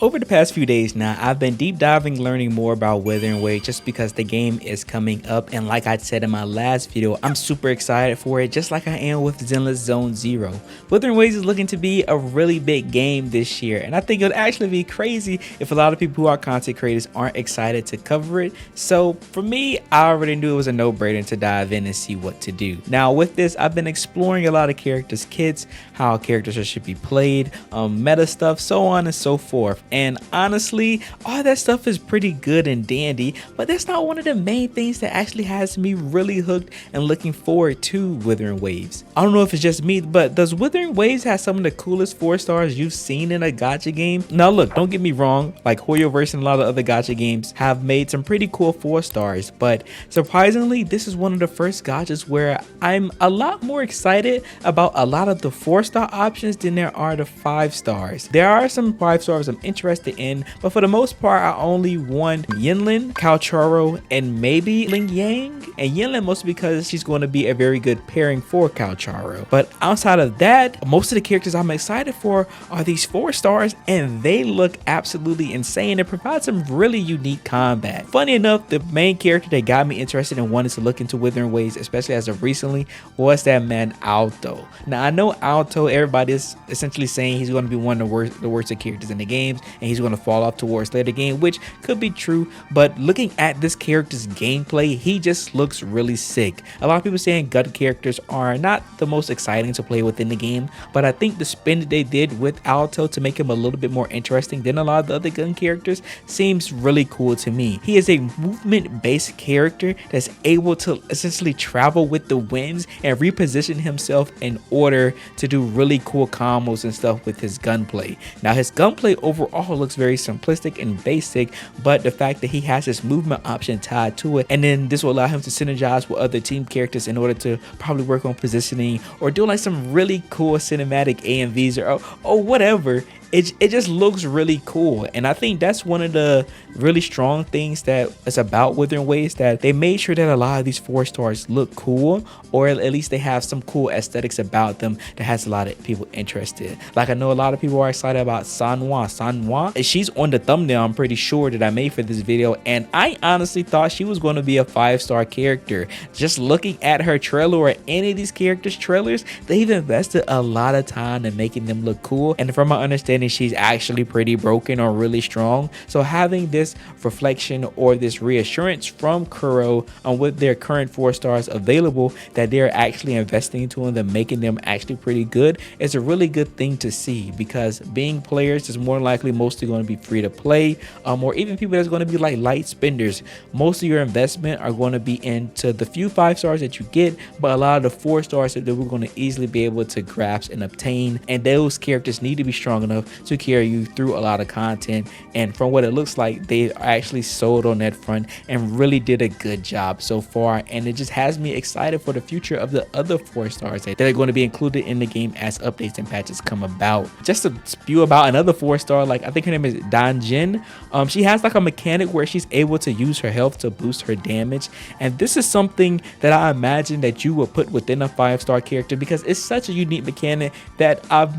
Over the past few days now, I've been deep diving learning more about Wuthering Waves just because the game is coming up, and like I said in my last video, I'm super excited for it just like I am with Zenless Zone Zero. Wuthering Waves is looking to be a really big game this year, and I think it would actually be crazy if a lot of people who are content creators aren't excited to cover it. So for me, I already knew it was a no-brainer to dive in and see what to do. Now with this, I've been exploring a lot of characters' kits, how characters should be played, meta stuff, so on and so forth. And honestly, all that stuff is pretty good and dandy, but that's not one of the main things that actually has me really hooked and looking forward to Wuthering Waves. I don't know if it's just me, but does Wuthering Waves have some of the coolest 4 stars you've seen in a gacha game? Now look, don't get me wrong, like Hoyoverse and a lot of other gacha games have made some pretty cool 4 stars, but surprisingly, this is one of the first gachas where I'm a lot more excited about a lot of the 4-star options than there are the 5 stars. There are some 5 stars I'm interested in, but for the most part, I only want Yinlin, Calcharo, and maybe Ling Yang. And Yinlin mostly because she's going to be a very good pairing for Calcharo. But outside of that, most of the characters I'm excited for are these 4 stars, and they look absolutely insane and provide some really unique combat. Funny enough, the main character that got me interested in wanting to look into Wuthering Waves, especially as of recently, was that man Alto. Now I know Alto, everybody is essentially saying he's going to be one of the worst characters in the games, and he's going to fall off towards later game, which could be true, but looking at this character's gameplay, he just looks really sick. A lot of people saying gun characters are not the most exciting to play within the game, but I think the spin that they did with Alto to make him a little bit more interesting than a lot of the other gun characters seems really cool to me. He is a movement based character that's able to essentially travel with the winds and reposition himself in order to do really cool combos and stuff with his gunplay. Now his gunplay overall looks very simplistic and basic, but the fact that he has this movement option tied to it, and then this will allow him to synergize with other team characters in order to probably work on positioning or do like some really cool cinematic AMVs or whatever. It just looks really cool, and I think that's one of the really strong things that is about Wuthering Waves, that they made sure that a lot of these 4 stars look cool, or at least they have some cool aesthetics about them that has a lot of people interested. Like I know a lot of people are excited about Sanhua. She's on the thumbnail, I'm pretty sure, that I made for this video, and I honestly thought she was going to be a 5-star character. Just looking at her trailer or any of these characters' trailers, they've invested a lot of time in making them look cool, and from my understanding, she's actually pretty broken or really strong. So having this reflection or this reassurance from Kuro on with their current 4 stars available that they're actually investing into them, making them actually pretty good, is a really good thing to see, because being players is more likely mostly going to be free to play, or even people that's going to be like light spenders. Most of your investment are going to be into the few 5 stars that you get, but a lot of the 4 stars that we're going to easily be able to grasp and obtain, and those characters need to be strong enough to carry you through a lot of content. And from what it looks like, they actually sold on that front and really did a good job so far, and it just has me excited for the future of the other 4 stars that are going to be included in the game as updates and patches come about. Just to spew about another 4-star, like I think her name is Danjin. She has like a mechanic where she's able to use her health to boost her damage, and this is something that I imagine that you would put within a 5-star character, because it's such a unique mechanic that I've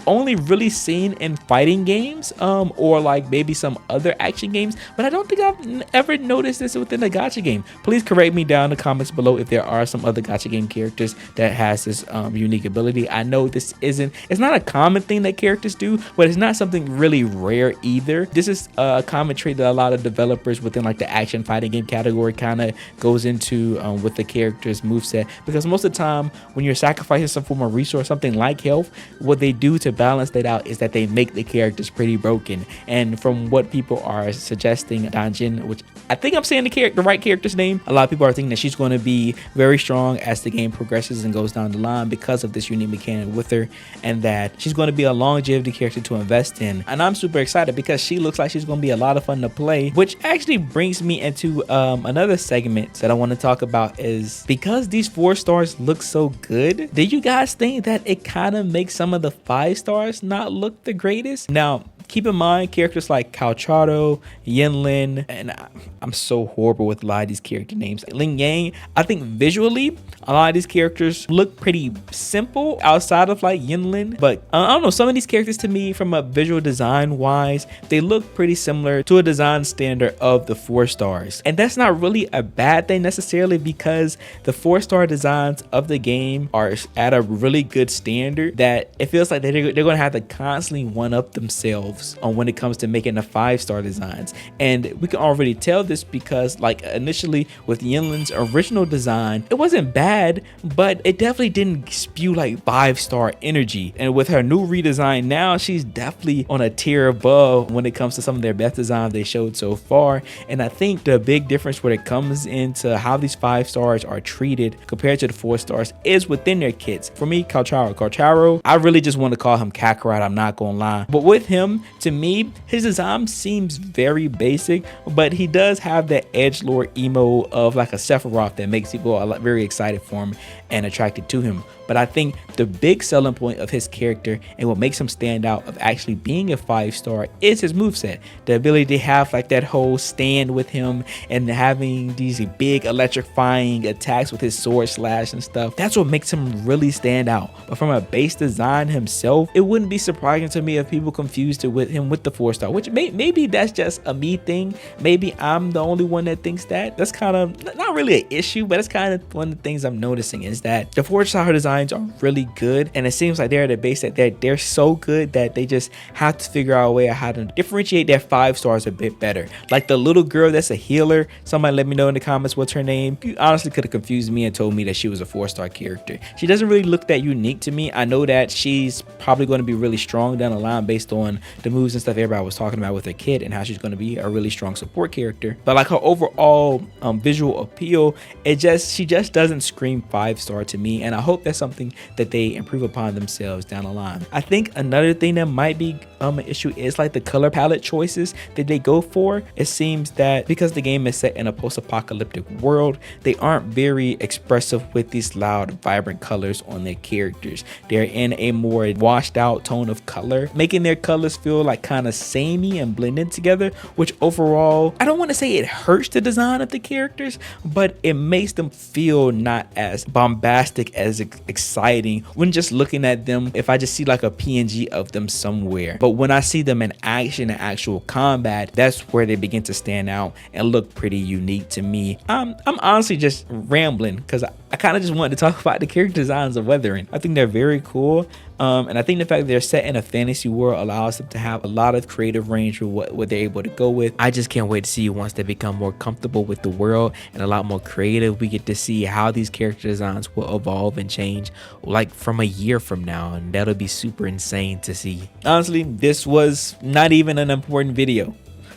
only really seen in fighting games, or like maybe some other action games, but I don't think I've ever noticed this within a gacha game. Please correct me down in the comments below if there are some other gacha game characters that has this unique ability. I know it's not a common thing that characters do, but it's not something really rare either. This is a common trait that a lot of developers within like the action fighting game category kind of goes into with the character's moveset, because most of the time when you're sacrificing some form of resource, something like health, what they do to balance that out is that they make the characters pretty broken. And from what people are suggesting, Danjin, which I think I'm saying the right character's name, a lot of people are thinking that she's going to be very strong as the game progresses and goes down the line because of this unique mechanic with her, and that she's going to be a longevity character to invest in. And I'm super excited because she looks like she's going to be a lot of fun to play, which actually brings me into another segment that I want to talk about. Is because these 4 stars look so good, do you guys think that it kind of makes some of the 5 stars not look the greatest? Now keep in mind characters like Calcharo, Yinlin, and I'm so horrible with a lot of these character names, Ling Yang. I think visually A lot of these characters look pretty simple outside of like Yinlin, but I don't know, some of these characters to me from a visual design wise, they look pretty similar to a design standard of the 4 stars. And that's not really a bad thing necessarily, because the 4-star designs of the game are at a really good standard that it feels like they're going to have to constantly one up themselves on when it comes to making the 5-star designs. And we can already tell this because like initially with Yinlin's original design, it wasn't bad, but it definitely didn't spew like 5-star energy. And with her new redesign now, she's definitely on a tier above when it comes to some of their best designs they showed so far. And I think the big difference when it comes into how these 5 stars are treated compared to the 4 stars is within their kits. For me, Kalcharo, I really just want to call him Kakarot, I'm not gonna lie. But with him, to me, his design seems very basic, but he does have that edgelord emo of like a Sephiroth that makes people very excited for him and attracted to him. But I think the big selling point of his character and what makes him stand out of actually being a 5-star is his moveset. The ability to have like that whole stand with him and having these big electrifying attacks with his sword slash and stuff. That's what makes him really stand out. But from a base design himself, it wouldn't be surprising to me if people confused it with him with the 4-star, which maybe that's just a me thing. Maybe I'm the only one that thinks that. That's kind of not really an issue, but it's kind of one of the things I'm noticing is that the 4-star designs are really good, and it seems like they're at a base that they're so good that they just have to figure out a way of how to differentiate their 5 stars a bit better. Like the little girl that's a healer, somebody let me know in the comments what's her name. You honestly could have confused me and told me that she was a 4-star character. She doesn't really look that unique to me. I know that she's probably going to be really strong down the line based on the moves and stuff everybody was talking about with her kid and how she's going to be a really strong support character, but like her overall visual appeal, she just doesn't scream 5-star to me, and I hope that's something that they improve upon themselves down the line. I think another thing that might be an issue is like the color palette choices that they go for. It seems that because the game is set in a post-apocalyptic world, they aren't very expressive with these loud, vibrant colors on their characters. They're in a more washed out tone of color, making their colors feel like kind of samey and blended together, which overall, I don't want to say it hurts the design of the characters, but it makes them feel not as bombastic, as exciting when just looking at them if I just see like a PNG of them somewhere. But when I see them in action and actual combat, that's where they begin to stand out and look pretty unique to me. I'm honestly just rambling because I kind of just wanted to talk about the character designs of Wuthering. I think they're very cool. And I think the fact that they're set in a fantasy world allows them to have a lot of creative range with what they're able to go with. I just can't wait to see once they become more comfortable with the world and a lot more creative, we get to see how these character designs will evolve and change like from a year from now, and that'll be super insane to see. Honestly, this was not even an important video.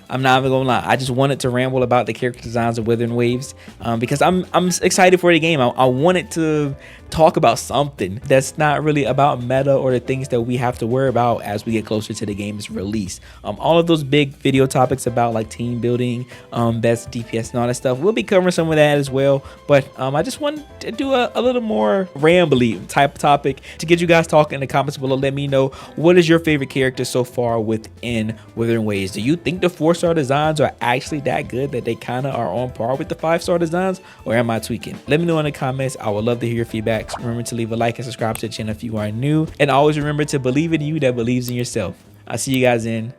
I'm not even gonna lie, I just wanted to ramble about the character designs of Wuthering Waves because I'm excited for the game. I wanted to talk about something that's not really about meta or the things that we have to worry about as we get closer to the game's release. All of those big video topics about like team building, best DPS and all that stuff, we'll be covering some of that as well. But I just wanted to do a little more rambly type topic to get you guys talking in the comments below. Let me know, what is your favorite character so far within Wuthering Waves? Do you think the 4-star designs are actually that good that they kind of are on par with the 5-star designs, or am I tweaking? Let me know in the comments. I would love to hear your feedback. Remember to leave a like and subscribe to the channel if you are new, and always remember to believe in you that believes in yourself. I'll see you guys in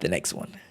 the next one.